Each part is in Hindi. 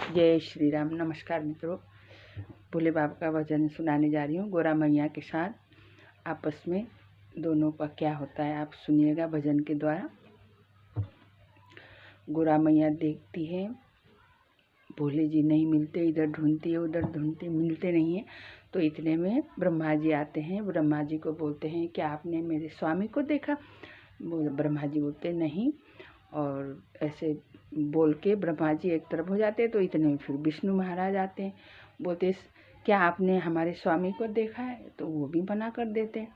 जय श्री राम। नमस्कार मित्रों, भोले बाबा का भजन सुनाने जा रही हूँ गोरा मैया के साथ। आपस में दोनों का क्या होता है आप सुनिएगा भजन के द्वारा। गोरा मैया देखती है भोले जी नहीं मिलते, इधर ढूंढती है उधर ढूंढती, मिलते नहीं है। तो इतने में ब्रह्मा जी आते हैं। ब्रह्मा जी को बोलते हैं क्या आपने मेरे स्वामी को देखा? ब्रह्मा जी बोलते नहीं, और ऐसे बोल के ब्रह्मा जी एक तरफ हो जाते हैं। तो इतने में फिर विष्णु महाराज आते हैं, बोलते क्या आपने हमारे स्वामी को देखा है? तो वो भी मना कर देते हैं।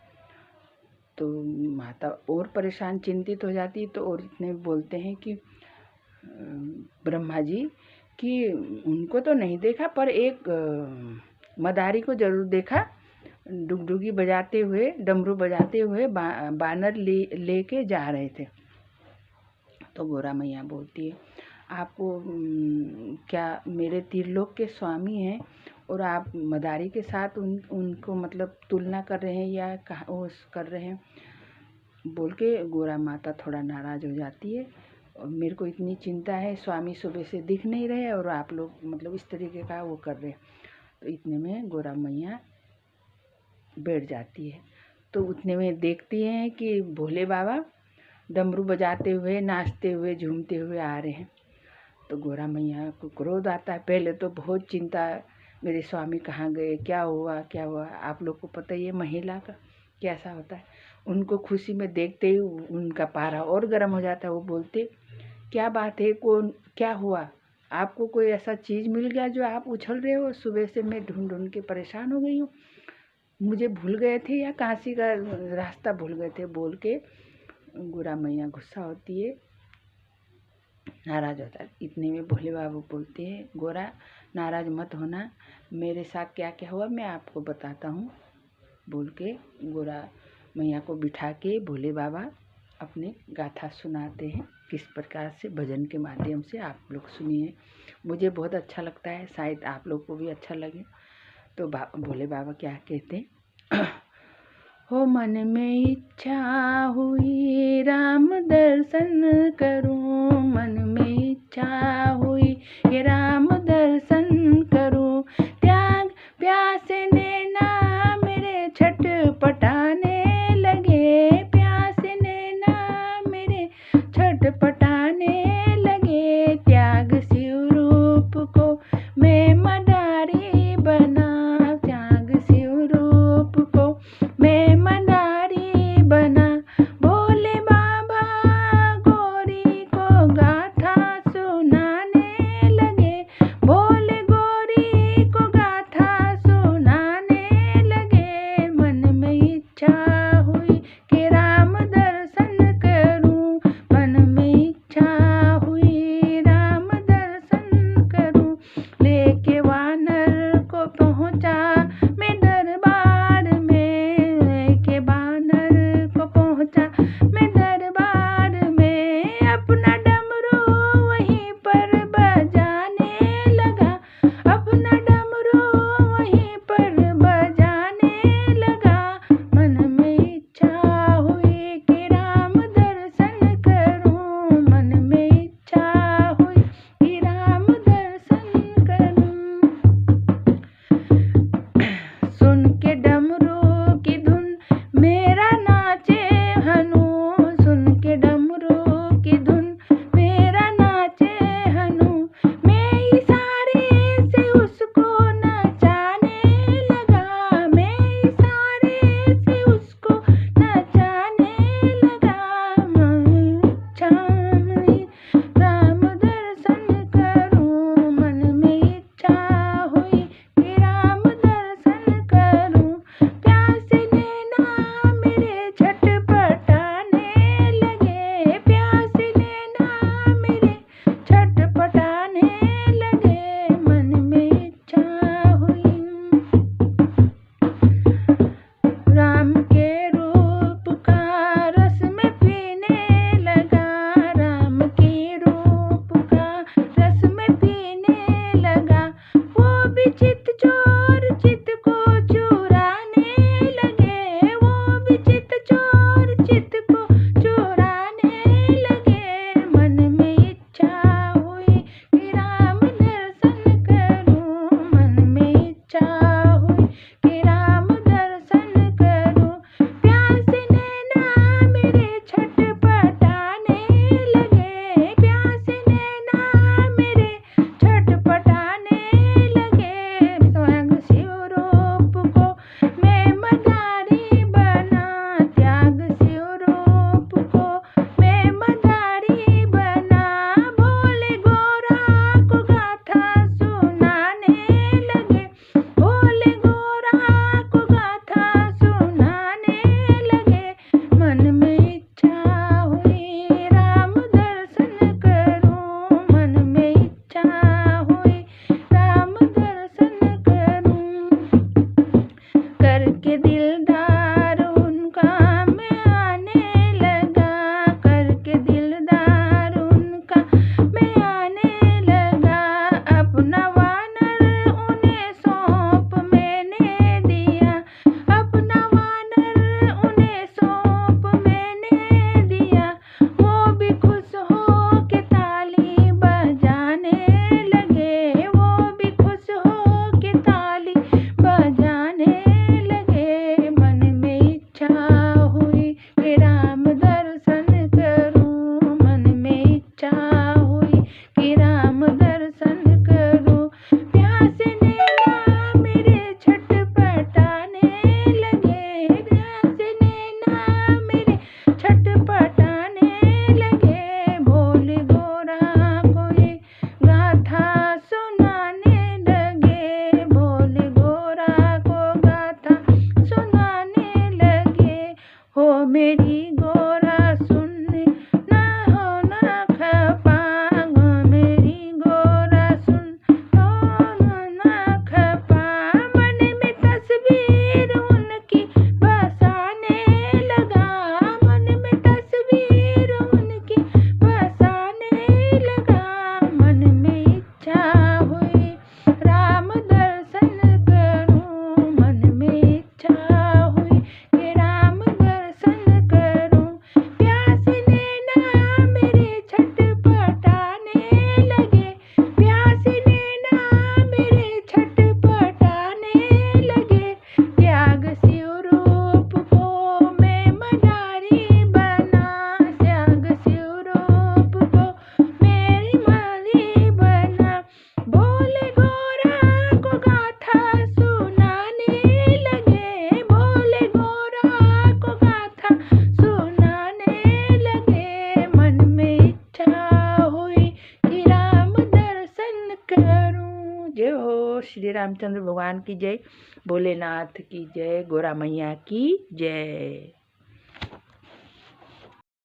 तो माता और परेशान चिंतित हो जाती है। तो और इतने बोलते हैं कि ब्रह्मा जी कि उनको तो नहीं देखा, पर एक मदारी को जरूर देखा, डुगडुगी बजाते हुए, डमरू बजाते हुए बानर लेके जा रहे थे। तो गोरा मैया बोलती है आपको क्या मेरे त्रिलोक के स्वामी हैं और आप मदारी के साथ उनको मतलब तुलना कर रहे हैं या कर रहे हैं? बोल के गोरा माता थोड़ा नाराज़ हो जाती है। और मेरे को इतनी चिंता है, स्वामी सुबह से दिख नहीं रहे और आप लोग मतलब इस तरीके का वो कर रहे हैं। तो इतने में गोरा मैया बैठ जाती है। तो उतने में देखती हैं कि भोले बाबा डमरू बजाते हुए, नाचते हुए, झूमते हुए आ रहे हैं। तो गोरा मैया को क्रोध आता है। पहले तो बहुत चिंता, मेरे स्वामी कहाँ गए, क्या हुआ क्या हुआ। आप लोग को पता ही है महिला का कैसा होता है। उनको खुशी में देखते ही उनका पारा और गर्म हो जाता है। वो बोलते क्या बात है, कौन क्या हुआ? आपको कोई ऐसा चीज़ मिल गया जो आप उछल रहे हो? सुबह से मैं ढूंढ ढूंढ के परेशान हो गई हूँ, मुझे भूल गए थे या काशी का रास्ता भूल गए थे? बोल के गोरा मैया गुस्सा होती है, नाराज़ होता है। इतने में भोले बाबा बोलते हैं गोरा नाराज़ मत होना, मेरे साथ क्या क्या हुआ मैं आपको बताता हूँ। बोल के गोरा मैया को बिठा के भोले बाबा अपने गाथा सुनाते हैं, किस प्रकार से भजन के माध्यम से। आप लोग सुनिए, मुझे बहुत अच्छा लगता है, शायद आप लोग को भी अच्छा लगे। तो भोले बाबा क्या कहते हैं हो मन में इच्छा हुई राम दर्शन करूं, मन में इच्छा हुई ये राम दर्शन करूं। त्याग प्यास नैना मेरे छटपटाने लगे, प्यास नैना मेरे छटपटाने लगे। त्याग शिव रूप को मैं मदारी बना, त्याग शिव रूप को मैं मदारी बना। भोले बाबा गोरी को गाथा जय हो श्री रामचंद्र भगवान की जय, भोलेनाथ की जय, गोरा मैया की जय।